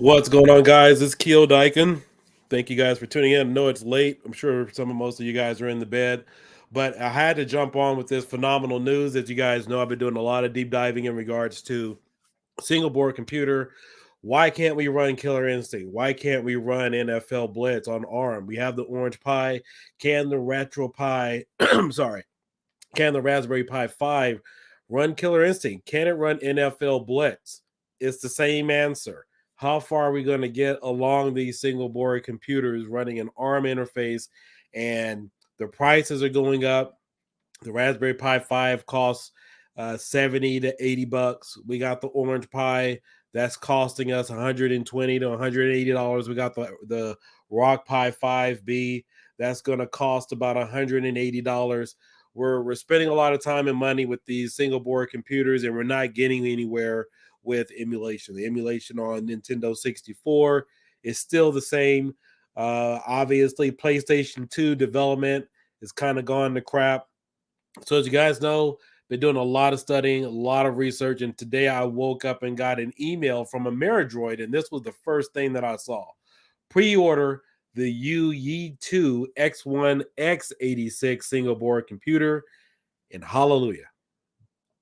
What's going on, guys? It's Keo Dyken. Thank you guys for tuning in. I know it's late. I'm sure most of you guys are in the bed, but I had to jump on with this phenomenal news. As you guys know, I've been doing a lot of deep diving in regards to single board computer. Why can't we run Killer Instinct? Why can't we run NFL Blitz on ARM? We have the Orange Pi. Can the Retro Pi, sorry, can the Raspberry Pi 5 run Killer Instinct? Can it run NFL Blitz? It's the same answer. How far are we going to get along these single board computers running an ARM interface? And the prices are going up. The Raspberry Pi 5 costs 70 to 80 bucks. We got the Orange Pi that's costing us 120 to 180 dollars. We got the Rock Pi 5B that's going to cost about 180 dollars. We're spending a lot of time and money with these single board computers, and we're not getting anywhere with emulation. The emulation on Nintendo 64 is still the same. Obviously, PlayStation 2 development is kind of gone to crap. So as you guys know, been doing a lot of studying, a lot of research, and today I woke up and got an email from Ameridroid, and this was the first thing that I saw. Pre-order the Youyeetoo X1 X86 single board computer, and hallelujah,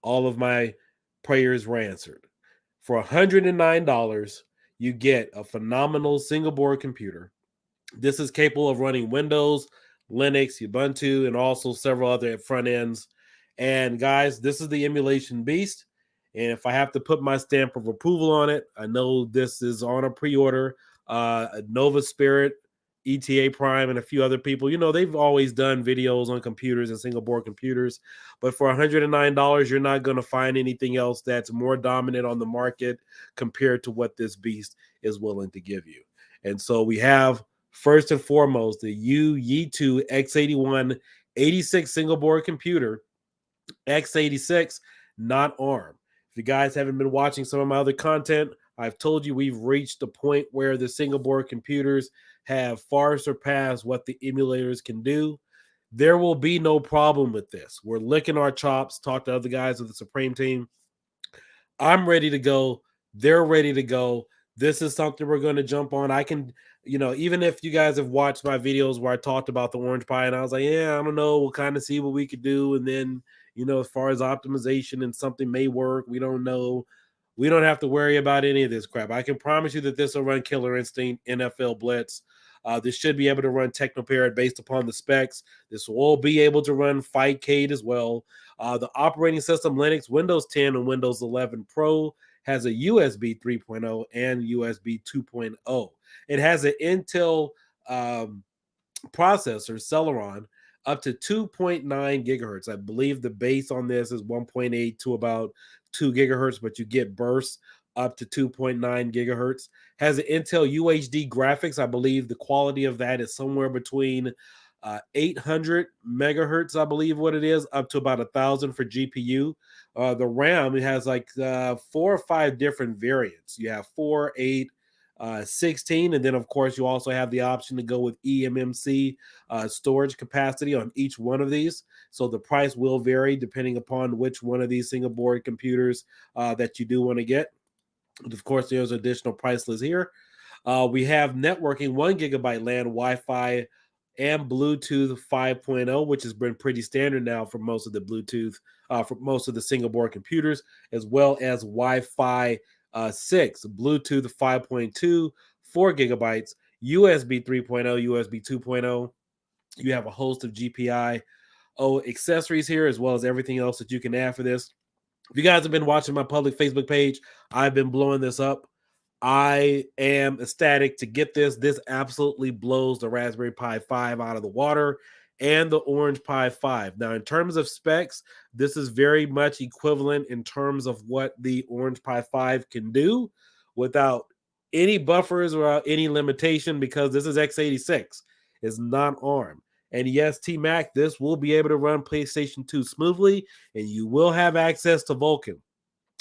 all of my prayers were answered. For $109, you get a phenomenal single board computer. This is capable of running Windows, Linux, Ubuntu, and also several other front ends. And guys, this is the emulation beast. And if I have to put my stamp of approval on it, I know this is on a pre-order. Nova Spirit, ETA Prime, and a few other people. You know, they've always done videos on computers and single board computers. But for $109, you're not going to find anything else that's more dominant on the market compared to what this beast is willing to give you. And so we have, first and foremost, the Youyeetoo X81 86 single board computer, X86, not ARM. If you guys haven't been watching some of my other content, I've told you we've reached the point where the single board computers have far surpassed what the emulators can do. There will be no problem with this. We're licking our chops, talk to other guys with the Supreme team. I'm ready to go. They're ready to go. This is something we're going to jump on. I can, even if you guys have watched my videos where I talked about the Orange Pi and I was like, yeah, I don't know, we'll kind of see what we could do. And then, as far as optimization and something may work, we don't know. We don't have to worry about any of this crap. I can promise you that this will run Killer Instinct, NFL Blitz. This should be able to run Technoparrot based upon the specs. This will be able to run Fightcade as well. The operating system, Linux, Windows 10, and Windows 11 Pro, has a USB 3.0 and USB 2.0. It has an Intel processor, Celeron, up to 2.9 gigahertz. I believe the base on this is 1.8 to about 2 gigahertz, but you get bursts up to 2.9 gigahertz. Has an Intel UHD graphics. I believe the quality of that is somewhere between 800 megahertz, I believe what it is, up to about 1,000 for GPU. The RAM, it has like 4 or 5 different variants. You have 4, 8, 16, and then of course you also have the option to go with eMMC storage capacity on each one of these. So the price will vary depending upon which one of these single board computers that you do want to get. And of course, there's additional price list here. We have networking, 1 gigabyte LAN, Wi-Fi, and Bluetooth 5.0, which has been pretty standard now for most of the Bluetooth, for most of the single board computers, as well as Wi-Fi 6, Bluetooth 5.2, 4 gigabytes, USB 3.0, USB 2.0. You have a host of GPIO accessories here, as well as everything else that you can add for this. If you guys have been watching my public Facebook page, I've been blowing this up. I am ecstatic to get this. This absolutely blows the Raspberry Pi 5 out of the water and the Orange Pi 5. Now, in terms of specs, this is very much equivalent in terms of what the Orange Pi 5 can do without any buffers or any limitation, because this is x86. It's not ARM. And yes, T-Mac, this will be able to run PlayStation 2 smoothly, and you will have access to Vulkan.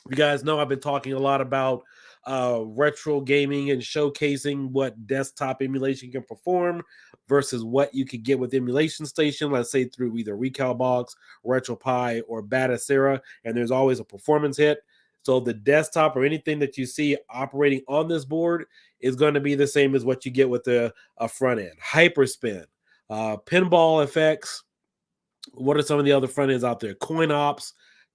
You guys know I've been talking a lot about retro gaming and showcasing what desktop emulation can perform versus what you could get with Emulation Station, let's say through either Recalbox, RetroPie, or Batacera, and there's always a performance hit. So the desktop or anything that you see operating on this board is going to be the same as what you get with a front end. Hyperspin, pinball effects. What are some of the other front ends out there? Coin ops,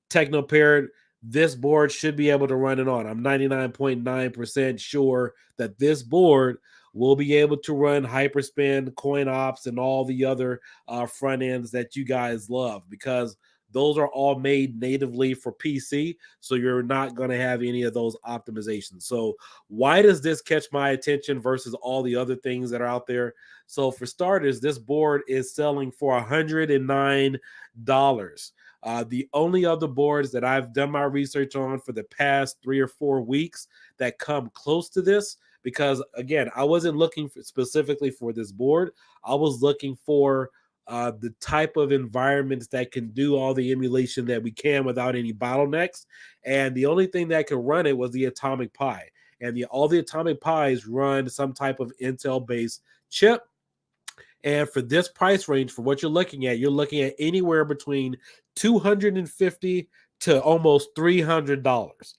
Technopaired. This board should be able to run it on. I'm 99.9% sure that this board will be able to run Hyperspin, Coin Ops, and all the other front ends that you guys love, because those are all made natively for PC. So you're not going to have any of those optimizations. So why does this catch my attention versus all the other things that are out there? So for starters, this board is selling for $109. The only other boards that I've done my research on for the past 3 or 4 weeks that come close to this, because again, I wasn't looking specifically for this board. I was looking for the type of environments that can do all the emulation that we can without any bottlenecks. And the only thing that could run it was the Atomic Pi. And all the Atomic Pis run some type of Intel-based chip. And for this price range, for what you're looking at anywhere between $250 to almost $300.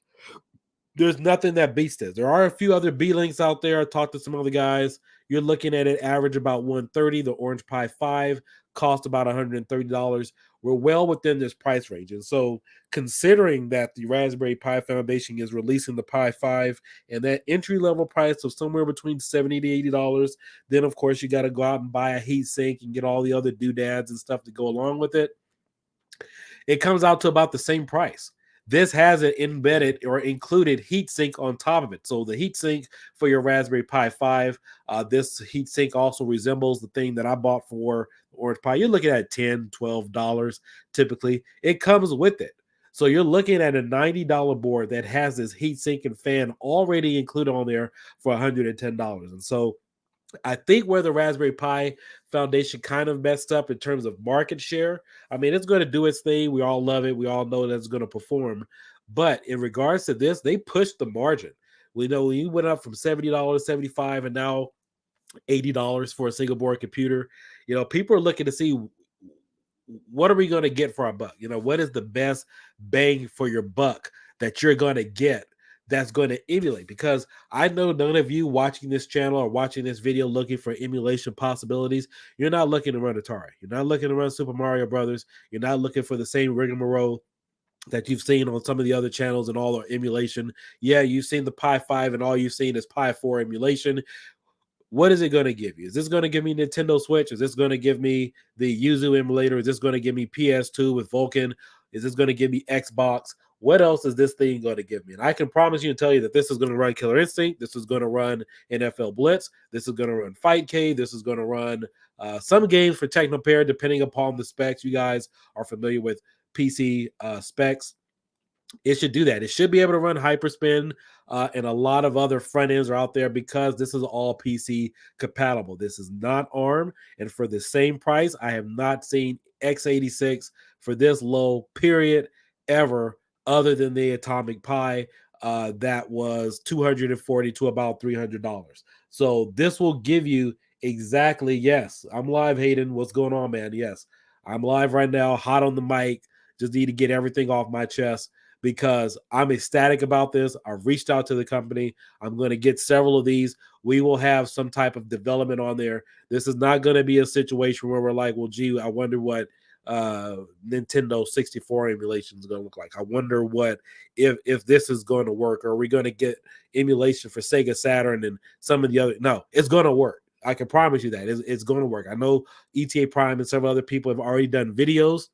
There's nothing that beats this. There are a few other B-Links out there. I talked to some other guys. You're looking at it average about $130. The Orange Pi 5 cost about $130. We're well within this price range. And so considering that the Raspberry Pi Foundation is releasing the Pi 5 and that entry-level price of somewhere between $70 to $80, then of course you got to go out and buy a heatsink and get all the other doodads and stuff to go along with it. It comes out to about the same price. This has an embedded or included heatsink on top of it. So the heatsink for your Raspberry Pi 5, this heatsink also resembles the thing that I bought for Orange Pi. You're looking at $10, $12 typically. It comes with it. So you're looking at a $90 board that has this heatsink and fan already included on there for $110. And so I think where the Raspberry Pi Foundation kind of messed up in terms of market share. I mean, it's going to do its thing. We all love it. We all know that it's going to perform. But in regards to this, they pushed the margin. We know we went up from $70, $75, and now $80 for a single board computer. You know, people are looking to see, what are we going to get for our buck? You know, what is the best bang for your buck that you're going to get that's going to emulate? Because I know none of you watching this channel or watching this video looking for emulation possibilities. You're not looking to run Atari. You're not looking to run Super Mario Brothers. You're not looking for the same rigmarole that you've seen on some of the other channels and all the emulation. Yeah, you've seen the Pi 5 and all you've seen is Pi 4 emulation. What is it going to give you? Is this going to give me Nintendo Switch? Is this going to give me the Yuzu emulator? Is this going to give me PS2 with Vulkan? Is this going to give me Xbox? What else is this thing going to give me? And I can promise you and tell you that this is going to run Killer Instinct. This is going to run NFL Blitz. This is going to run Fightcade. This is going to run some games for Technopaired, depending upon the specs. You guys are familiar with PC specs. It should do that. It should be able to run Hyperspin, and a lot of other front ends are out there because this is all PC compatible. This is not ARM, and for the same price, I have not seen x86 for this low, period, ever, other than the Atomic Pi that was $240 to about $300. So this will give you exactly, yes, I'm live, Hayden. What's going on, man? Yes, I'm live right now, hot on the mic. Just need to get everything off my chest, because I'm ecstatic about this. I've reached out to the company. I'm going to get several of these. We will have some type of development on there. This is not going to be a situation where we're like, well, gee, I wonder what Nintendo 64 emulation is going to look like. I wonder what if this is going to work. Or are we going to get emulation for Sega Saturn and some of the other? No, it's going to work. I can promise you that. It's going to work. I know ETA Prime and several other people have already done videos,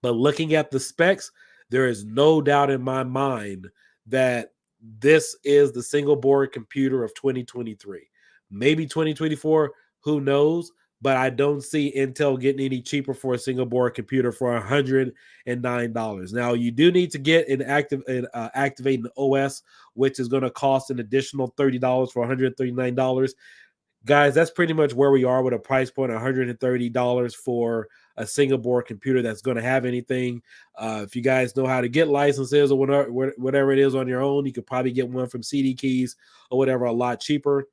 but looking at the specs, there is no doubt in my mind that this is the single board computer of 2023. Maybe 2024, who knows? But I don't see Intel getting any cheaper for a single board computer for $109. Now, you do need to get activate an OS, which is going to cost an additional $30 for $139. Guys, that's pretty much where we are with a price point of $130 for a single board computer that's going to have anything. If you guys know how to get licenses or whatever it is on your own, you could probably get one from CD Keys or whatever, a lot cheaper.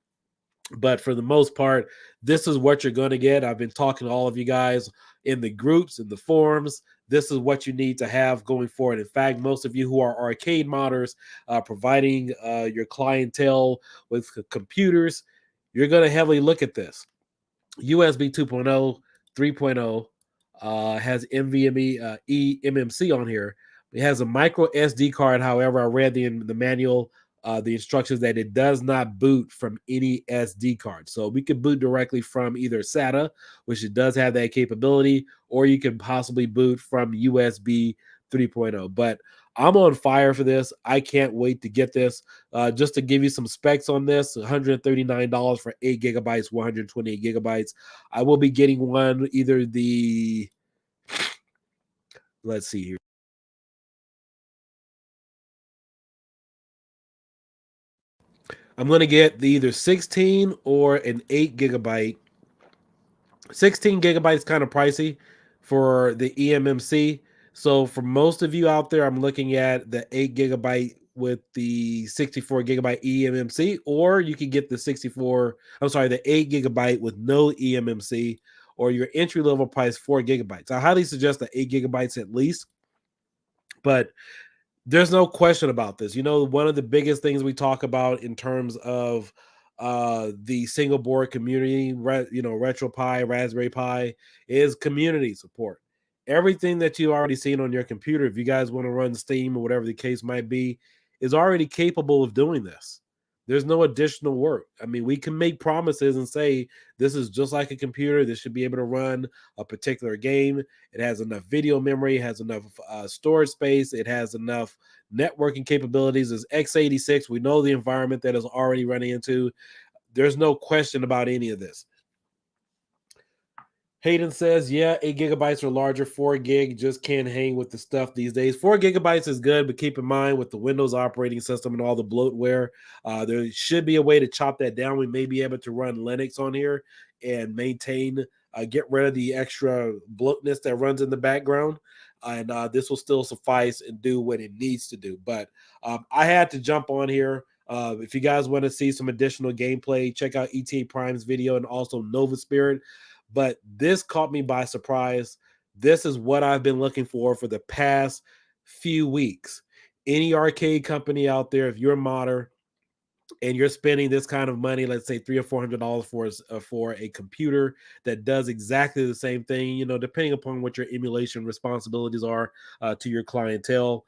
But for the most part, this is what you're going to get. I've been talking to all of you guys in the groups, in the forums. This is what you need to have going forward. In fact, most of you who are arcade modders, providing your clientele with computers, you're going to heavily look at this. USB 2.0, 3.0 has NVMe eMMC on here. It has a micro SD card. However, I read the manual, the instructions, that it does not boot from any SD card. So we can boot directly from either SATA, which it does have that capability, or you can possibly boot from USB 3.0. But I'm on fire for this. I can't wait to get this. Just to give you some specs on this, $139 for 8 gigabytes, 128 gigabytes. I will be getting one, either the, let's see here. I'm going to get the either 16 or an 8 gigabyte. 16 gigabytes kind of pricey for the eMMC. So for most of you out there, I'm looking at the 8 gigabyte with the 64 gigabyte eMMC, or you can get the 8 gigabyte with no eMMC, or your entry level price 4 gigabytes. I highly suggest the 8 gigabytes at least, but there's no question about this. You know, one of the biggest things we talk about in terms of the single board community, RetroPie, Raspberry Pi, is community support. Everything that you've already seen on your computer, if you guys want to run Steam or whatever the case might be, is already capable of doing this. There's no additional work. I mean, we can make promises and say this is just like a computer. This should be able to run a particular game. It has enough video memory, it has enough storage space, it has enough networking capabilities. As X86, we know the environment that is already running into. There's no question about any of this. Hayden says, yeah, 8 gigabytes or larger, 4 gig just can't hang with the stuff these days. 4 gigabytes is good, but keep in mind with the Windows operating system and all the bloatware, there should be a way to chop that down. We may be able to run Linux on here and maintain, get rid of the extra bloatness that runs in the background. And this will still suffice and do what it needs to do. But I had to jump on here. If you guys want to see some additional gameplay, check out ETA Prime's video and also Nova Spirit. But this caught me by surprise. This is what I've been looking for the past few weeks. Any arcade company out there, if you're a modder and you're spending this kind of money, let's say $300 or $400 for a computer that does exactly the same thing, you know, depending upon what your emulation responsibilities are to your clientele,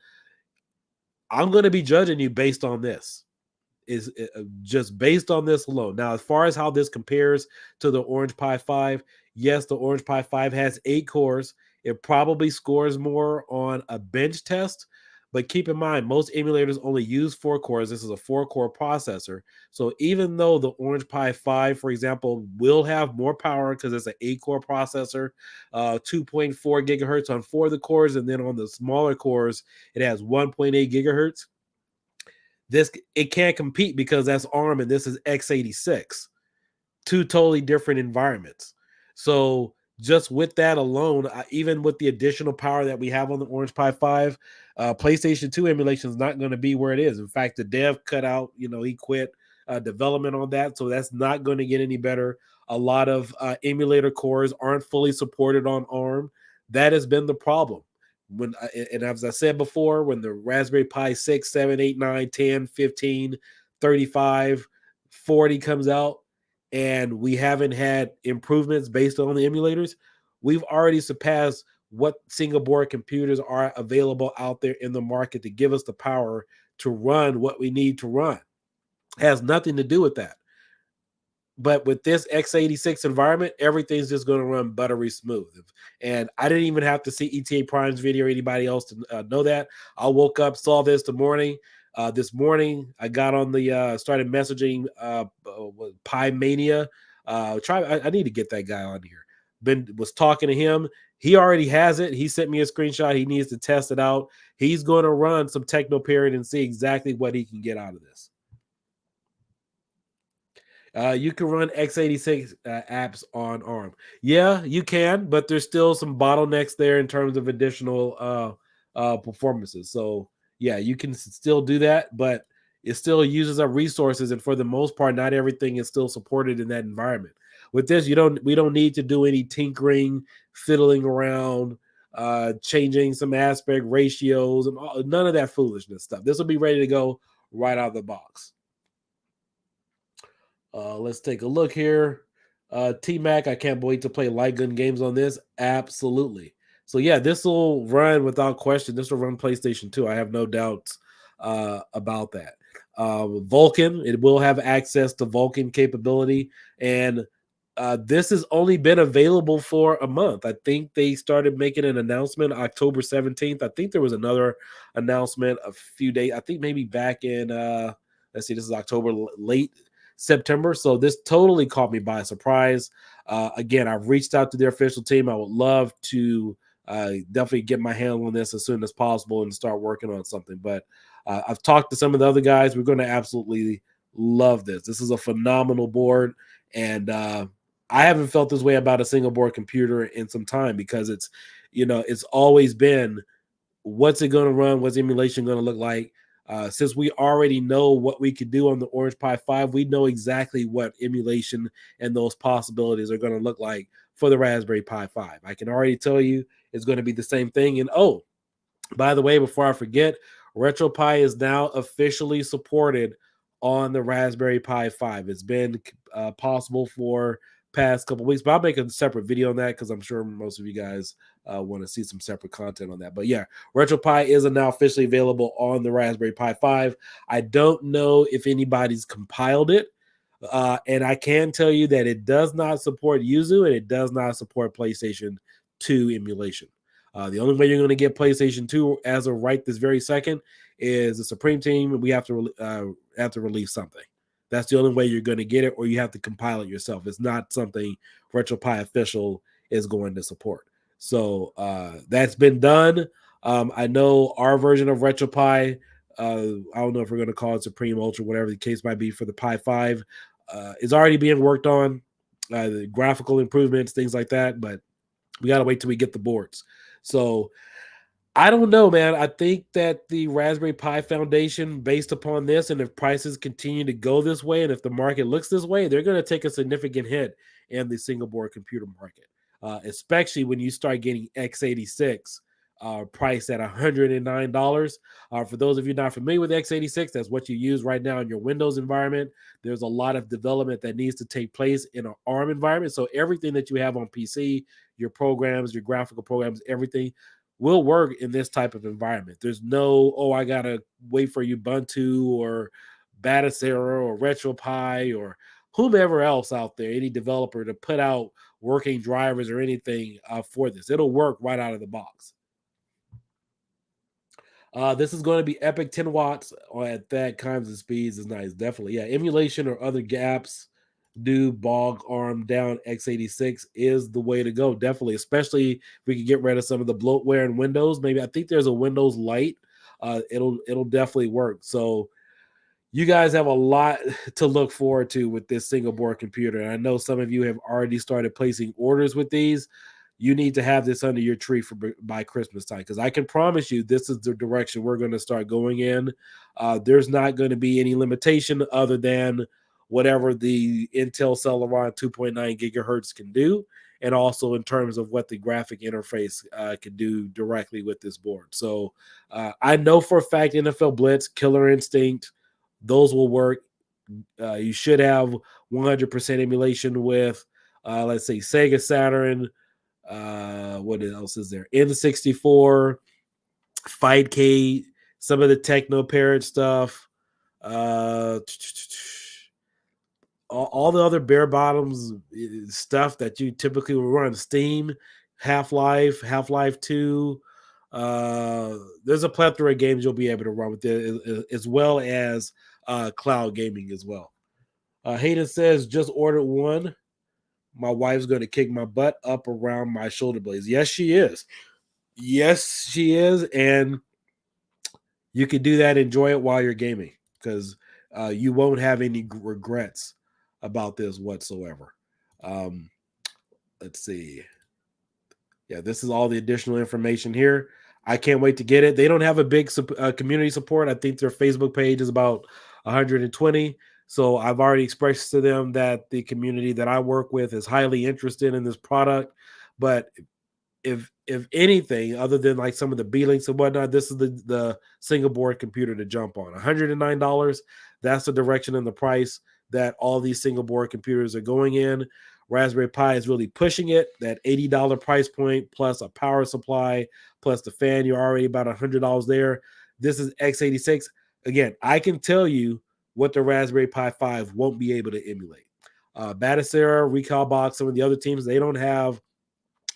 I'm going to be judging you based on this. Is just based on this alone. Now, as far as how this compares to the Orange Pi 5, yes, the Orange Pi 5 has 8 cores. It probably scores more on a bench test, but keep in mind, most emulators only use 4 cores. This is a 4-core processor. So even though the Orange Pi 5, for example, will have more power because it's an 8-core processor, 2.4 gigahertz on 4 of the cores, and then on the smaller cores, it has 1.8 gigahertz. It can't compete because that's ARM and this is x86. Two totally different environments. So just with that alone, even with the additional power that we have on the Orange Pi 5, PlayStation 2 emulation is not going to be where it is. In fact, the dev cut out, he quit development on that. So that's not going to get any better. A lot of emulator cores aren't fully supported on ARM. That has been the problem. And as I said before, when the Raspberry Pi 6, 7, 8, 9, 10, 15, 35, 40 comes out, and we haven't had improvements based on the emulators, we've already surpassed what single board computers are available out there in the market to give us the power to run what we need to run. It has nothing to do with that. But with this x86 environment, everything's just going to run buttery smooth. And I didn't even have to see ETA Prime's video or anybody else to know that. I woke up, saw this this morning, I got on the started messaging Pi Mania. I need to get that guy on here. Was talking to him. He already has it. He sent me a screenshot. He needs to test it out. He's going to run some techno period and see exactly what he can get out of this. You can run x86 apps on ARM. Yeah, you can, but there's still some bottlenecks there in terms of additional performances. So yeah, you can still do that, but it still uses up resources, and for the most part, not everything is still supported in that environment. with this, we don't need to do any tinkering, fiddling around, changing some aspect ratios and none of that foolishness stuff. This will be ready to go right out of the box. Let's take a look here. T-Mac, I can't wait to play light gun games on this. Absolutely. So yeah, this will run without question. This will run PlayStation 2. I have no doubts about that. Vulkan, it will have access to Vulkan capability, and this has only been available for a month. I think they started making an announcement October 17th. I think there was another announcement a few days. I think maybe back in let's see, this is October, late September. So this totally caught me by surprise. Again, I've reached out to their official team. I would love to definitely get my hand on this as soon as possible and start working on something. But I've talked to some of the other guys. We're going to absolutely love this. This is a phenomenal board. And I haven't felt this way about a single board computer in some time, because it's, it's always been, what's it going to run? What's emulation going to look like? Since we already know what we could do on the Orange Pi 5, we know exactly what emulation and those possibilities are going to look like for the Raspberry Pi 5. I can already tell you it's going to be the same thing. And oh, by the way, before I forget, RetroPie is now officially supported on the Raspberry Pi 5. It's been possible for past couple weeks, but I'll make a separate video on that because I'm sure most of you guys want to see some separate content on that. But yeah, RetroPie is now officially available on the Raspberry Pi 5. I don't know if anybody's compiled it, and I can tell you that it does not support Yuzu and it does not support PlayStation 2 emulation. The only way you're going to get PlayStation 2 as of right this very second is the Supreme Team. We have to release something. That's the only way you're going to get it, or you have to compile it yourself. It's not something RetroPie Official is going to support. So that's been done. I know our version of RetroPie, I don't know if we're going to call it Supreme, Ultra, whatever the case might be for the Pi 5, is already being worked on. The graphical improvements, things like that, but we got to wait till we get the boards. So I don't know, man. I think that the Raspberry Pi Foundation, based upon this, and if prices continue to go this way, and if the market looks this way, they're going to take a significant hit in the single board computer market, especially when you start getting x86 priced at $109. For those of you not familiar with x86, that's what you use right now in your Windows environment. There's a lot of development that needs to take place in an ARM environment. So everything that you have on PC, your programs, your graphical programs, everything will work in this type of environment. There's no, I got to wait for Ubuntu or Batacera or RetroPie or whomever else out there, any developer, to put out working drivers or anything for this. It'll work right out of the box. This is going to be epic 10 watts at that kinds of speeds is nice. Definitely. Yeah. Emulation or other gaps do bog arm down x86 is the way to go. Definitely. Especially if we can get rid of some of the bloatware in Windows. Maybe I think there's a Windows Lite. It'll definitely work. So you guys have a lot to look forward to with this single board computer. And I know some of you have already started placing orders with these. You need to have this under your tree by Christmas time, because I can promise you this is the direction we're going to start going in. There's not going to be any limitation other than whatever the Intel Celeron 2.9 gigahertz can do, and also in terms of what the graphic interface can do directly with this board. So I know for a fact NFL Blitz, Killer Instinct, those will work. You should have 100% emulation with, let's say, Sega Saturn. What else is there? N64, Fightcade, some of the Techno Parrot stuff, all the other bare bottoms stuff that you typically will run. Steam, Half-Life 2. There's a plethora of games you'll be able to run with it, as well as cloud gaming as well. Hayden says, just ordered one. My wife's going to kick my butt up around my shoulder blades. Yes, she is. Yes, she is. And you can do that. Enjoy it while you're gaming, because you won't have any regrets about this whatsoever. Let's see. Yeah, this is all the additional information here. I can't wait to get it. They don't have a big community support. I think their Facebook page is about 120. So I've already expressed to them that the community that I work with is highly interested in this product. But if anything, other than like some of the B-Links and whatnot, this is the single board computer to jump on. $109. That's the direction and the price that all these single board computers are going in. Raspberry Pi is really pushing it. That $80 price point plus a power supply plus the fan, you're already about $100 there. This is x86. Again, I can tell you what the Raspberry Pi 5 won't be able to emulate. Batacera, Recalbox, some of the other teams, they don't have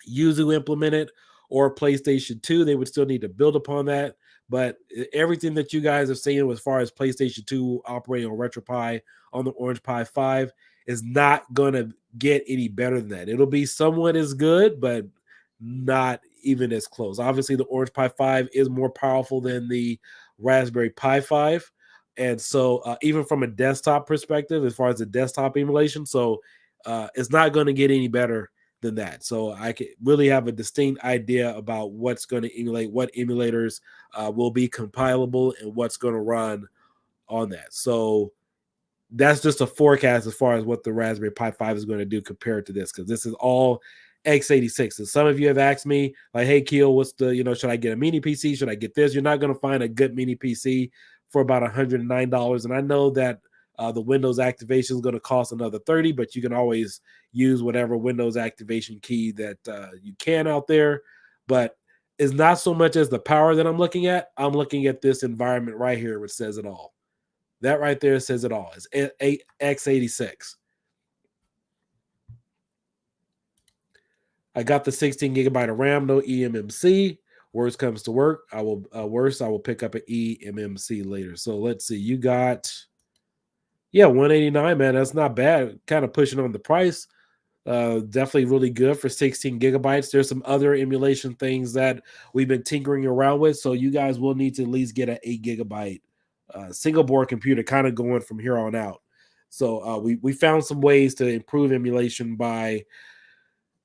Yuzu implemented or PlayStation 2. They would still need to build upon that. But everything that you guys have seen as far as PlayStation 2 operating on RetroPie on the Orange Pi 5 is not going to get any better than that. It'll be somewhat as good, but not even as close. Obviously, the Orange Pi 5 is more powerful than the Raspberry Pi 5. And so even from a desktop perspective, as far as the desktop emulation, so it's not going to get any better than that. So I can really have a distinct idea about what's going to emulate, what emulators will be compilable, and what's going to run on that. So that's just a forecast as far as what the Raspberry Pi 5 is going to do compared to this, because this is all x86. And some of you have asked me, like, hey, Keel, what's the, should I get a mini PC? Should I get this? You're not going to find a good mini PC for about $109. And I know that the Windows activation is going to cost another $30, but you can always use whatever Windows activation key that you can out there. But it's not so much as the power that I'm looking at. I'm looking at this environment right here, which says it all. That right there says it all. It's x86. I got the 16 gigabyte of RAM, no eMMC. Worst comes to work, I will pick up an eMMC later. So let's see. You got, 189, man. That's not bad. Kind of pushing on the price. Definitely really good for 16 gigabytes. There's some other emulation things that we've been tinkering around with. So you guys will need to at least get an 8 gigabyte single board computer kind of going from here on out. So we found some ways to improve emulation by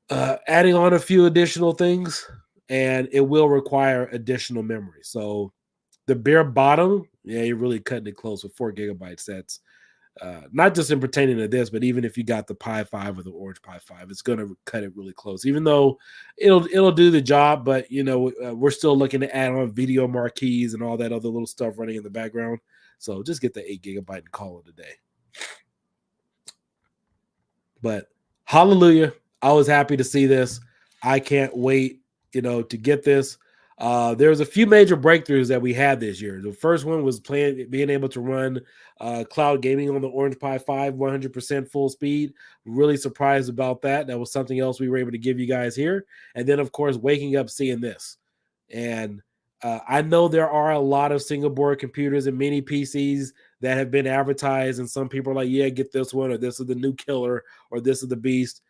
adding on a few additional things, and it will require additional memory. So the bare bottom, you're really cutting it close with 4 gigabytes. That's not just in pertaining to this, but even if you got the Pi 5 or the Orange Pi 5, it's going to cut it really close, even though it'll do the job. But, we're still looking to add on video marquees and all that other little stuff running in the background. So just get the 8 gigabyte and call it a day. But hallelujah, I was happy to see this. I can't wait, to get this. There's a few major breakthroughs that we had this year. The first one was being able to run cloud gaming on the Orange Pi 5 100% full speed. Really surprised about that. That was something else we were able to give you guys here. And then, of course, waking up seeing this. And I know there are a lot of single board computers and mini PCs that have been advertised, and some people are like, yeah, get this one, or this is the new killer, or this is the beast.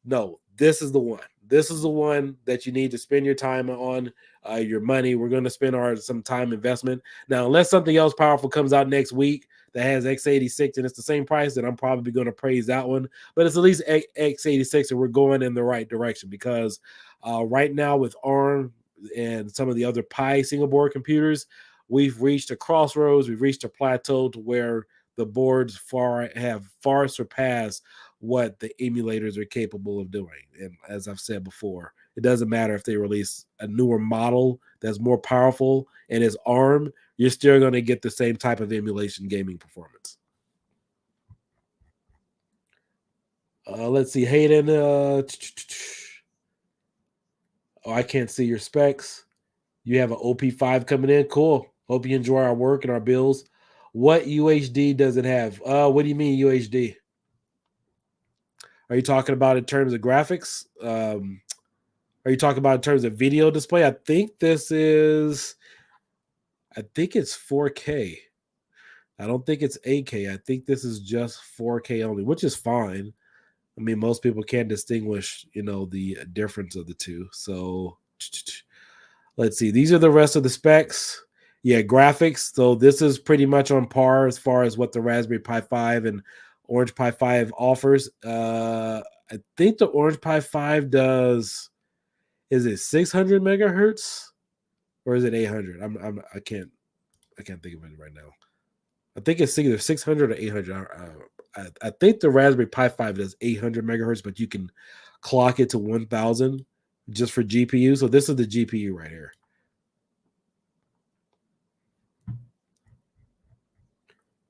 No, this is the one. This is the one that you need to spend your time on, your money. We're going to spend some time investment. Now, unless something else powerful comes out next week that has x86 and it's the same price, then I'm probably going to praise that one. But it's at least x86, and we're going in the right direction, because right now with ARM and some of the other Pi single board computers, we've reached a crossroads. We've reached a plateau to where the boards have far surpassed what the emulators are capable of doing. And as I've said before, it doesn't matter if they release a newer model that's more powerful and is ARM, you're still going to get the same type of emulation gaming performance. Let's see, Hayden. I can't see your specs. You have an OP5 coming in. Cool. Hope you enjoy our work and our bills. What UHD does it have? What do you mean UHD? Are you talking about in terms of graphics? Are you talking about in terms of video display? I think it's 4K. I don't think it's 8K. I think this is just 4K only, which is fine. I mean, most people can't distinguish, the difference of the two. So let's see. These are the rest of the specs. Yeah, graphics. So this is pretty much on par as far as what the Raspberry Pi 5 and Orange Pi 5 offers. I think the Orange Pi 5 does, is it 600 megahertz or is it 800? I can't think of it right now. I think it's either 600 or 800. I think the Raspberry Pi 5 does 800 megahertz, but you can clock it to 1000 just for GPU. So this is the GPU right here.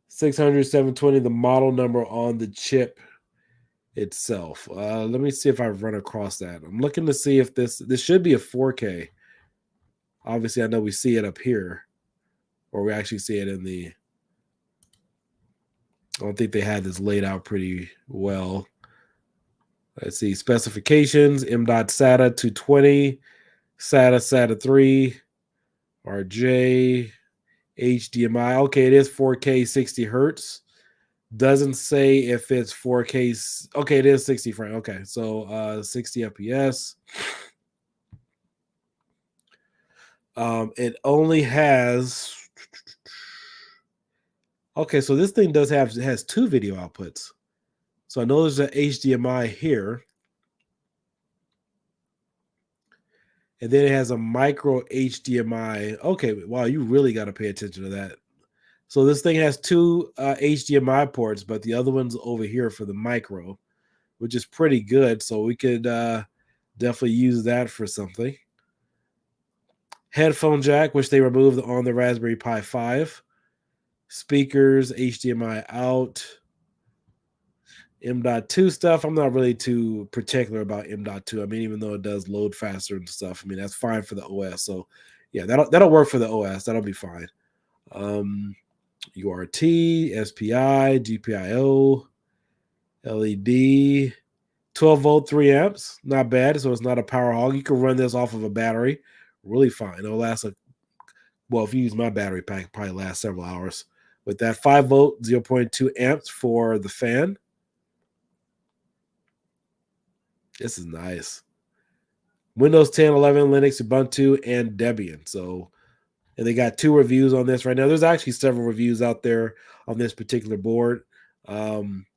600, 720, the model number on the chip itself. Let me see if I run across that. I'm looking to see if this should be a 4K. Obviously, I know we see it up here, or we actually see it in the. I don't think they had this laid out pretty well. Let's see specifications: M.SATA 220, SATA 3, RJ, HDMI. Okay, it is 4K 60 hertz. Doesn't say if it's 4K. Okay, it is 60 frame. Okay, so 60 FPS. It only has. Okay, so this thing has 2 video outputs. So I know there's an HDMI here. And then it has a micro HDMI. Okay, wow, you really got to pay attention to that. So this thing has 2 HDMI ports, but the other one's over here for the micro, which is pretty good. So we could definitely use that for something. Headphone jack, which they removed on the Raspberry Pi 5. Speakers, HDMI out. M.2 stuff. I'm not really too particular about M.2. I mean, even though it does load faster and stuff, I mean, that's fine for the OS. So yeah, that'll work for the OS. That'll be fine. UART, SPI, GPIO, LED, 12 volt, 3 amps. Not bad. So it's not a power hog. You can run this off of a battery. Really fine. It'll last well, if you use my battery pack, it probably last several hours. With that 5 volt, 0.2 amps for the fan. This is nice. Windows 10, 11, Linux, Ubuntu, and Debian. So, and they got 2 reviews on this right now. There's actually several reviews out there on this particular board. Windows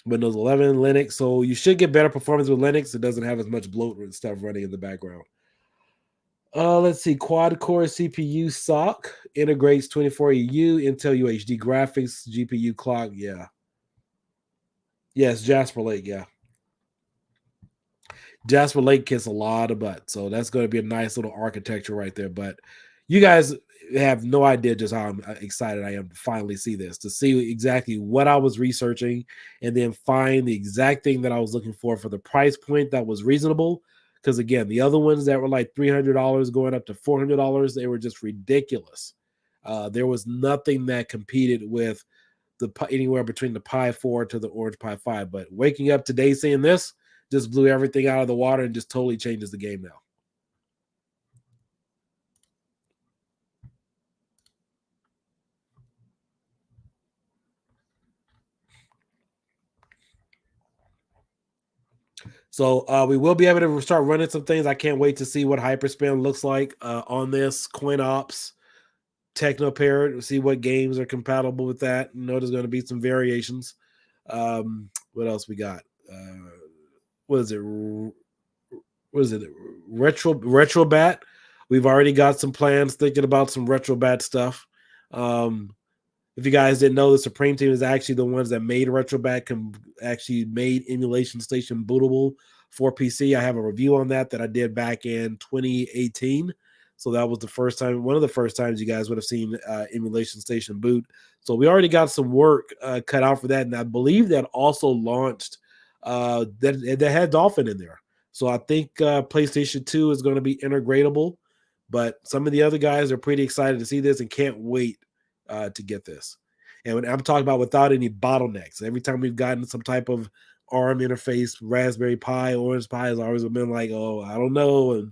11, Linux. So you should get better performance with Linux. It doesn't have as much bloat and stuff running in the background. Let's see. Quad core CPU SoC integrates 24EU Intel UHD graphics, GPU clock. Yeah. Yes, Jasper Lake. Yeah. Jasper Lake kicks a lot of butt. So that's going to be a nice little architecture right there. But you guys have no idea just how excited I am to finally see this, to see exactly what I was researching and then find the exact thing that I was looking for the price point that was reasonable. Because again, the other ones that were like $300 going up to $400, they were just ridiculous. There was nothing that competed with anywhere between the Pi 4 to the Orange Pi 5. But waking up today seeing this just blew everything out of the water and just totally changes the game now. So we will be able to start running some things. I can't wait to see what hyperspin looks like on this CoinOps TechnoParrot. See what games are compatible with that. You know, there's going to be some variations. What else we got? What is it? Retrobat. We've already got some plans thinking about some Retrobat stuff. If you guys didn't know, the Supreme team is actually the ones that made Retrobat, actually made Emulation Station bootable for PC. I have a review on that I did back in 2018. So that was the first time, one of the first times you guys would have seen Emulation Station boot. So we already got some work cut out for that. And I believe that also launched that had Dolphin in there. So I think PlayStation 2 is going to be integratable. But some of the other guys are pretty excited to see this and can't wait to get this. And when I'm talking about without any bottlenecks, every time we've gotten some type of ARM interface, Raspberry Pi, Orange Pi has always been like, oh, I don't know, and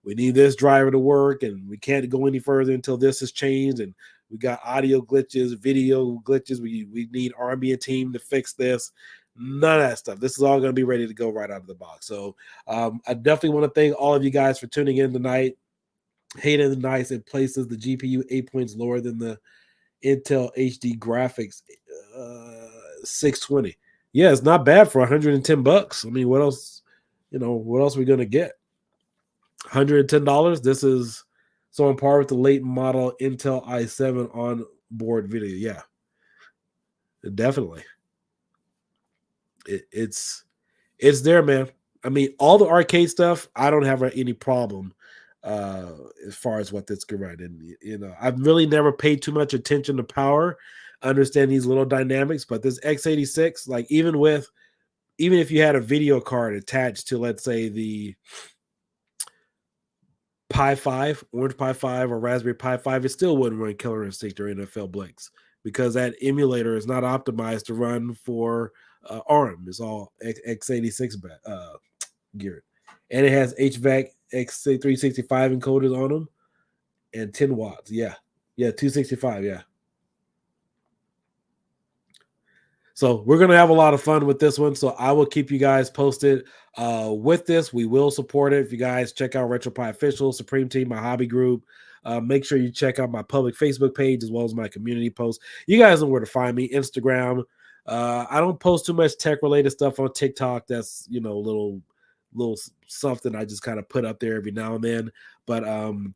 we need this driver to work, and we can't go any further until this has changed, and we got audio glitches, video glitches. We need Ambient team to fix this. None of that stuff. This is all going to be ready to go right out of the box. So I definitely want to thank all of you guys for tuning in tonight. Hayden the Nice, it places the GPU 8 points lower than the Intel HD graphics 620. Yeah, it's not bad for $110. I mean, what else? What else are we gonna get? $110. This is so on par with the late model Intel i7 on board video. Yeah, definitely. It's there, man. I mean, all the arcade stuff, I don't have any problem uh as far as what this could run. And I've really never paid too much attention to power, understand these little dynamics, but this X86, like even if you had a video card attached to, let's say, the Pi 5, Orange Pi 5 or Raspberry Pi 5, it still wouldn't run Killer Instinct or NFL Blitz because that emulator is not optimized to run for ARM. It's all x86 geared. And it has HVAC X365 encoders on them and 10 watts. Yeah. Yeah, 265. Yeah. So we're gonna have a lot of fun with this one. So I will keep you guys posted with this. We will support it. If you guys check out RetroPie Official, Supreme Team, my hobby group, make sure you check out my public Facebook page as well as my community posts. You guys know where to find me. Instagram. I don't post too much tech related stuff on TikTok. That's little something I just kind of put up there every now and then. But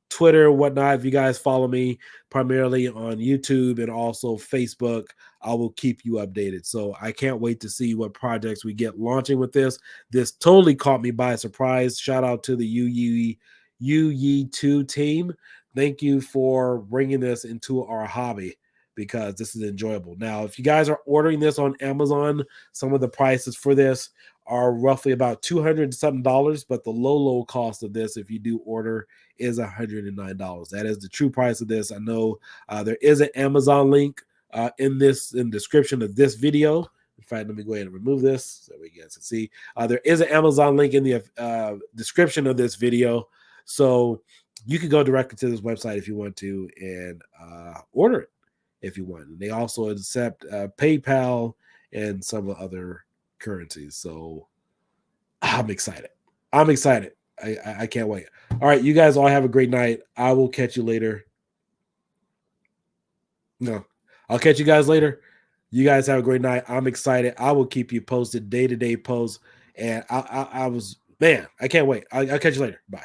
Twitter, whatnot, if you guys follow me primarily on YouTube and also Facebook, I will keep you updated. So I can't wait to see what projects we get launching with this. This totally caught me by surprise. Shout out to the Youyeetoo team. Thank you for bringing this into our hobby because this is enjoyable. Now, if you guys are ordering this on Amazon, some of the prices for this are roughly about $200 something, but the low cost of this, if you do order, is $109. That is the true price of this. I know there is an Amazon link in the description of this video. In fact, let me go ahead and remove this so we guys can see. There is an Amazon link in the description of this video, so you can go directly to this website if you want to and order it if you want. They also accept PayPal and some other currencies. So I'm excited. I can't wait. All right, you guys all have a great night. I will catch you later. No, I'll catch you guys later. You guys have a great night. I'm excited. I will keep you posted, day-to-day posts. And I was, man, I can't wait. I'll catch you later. Bye.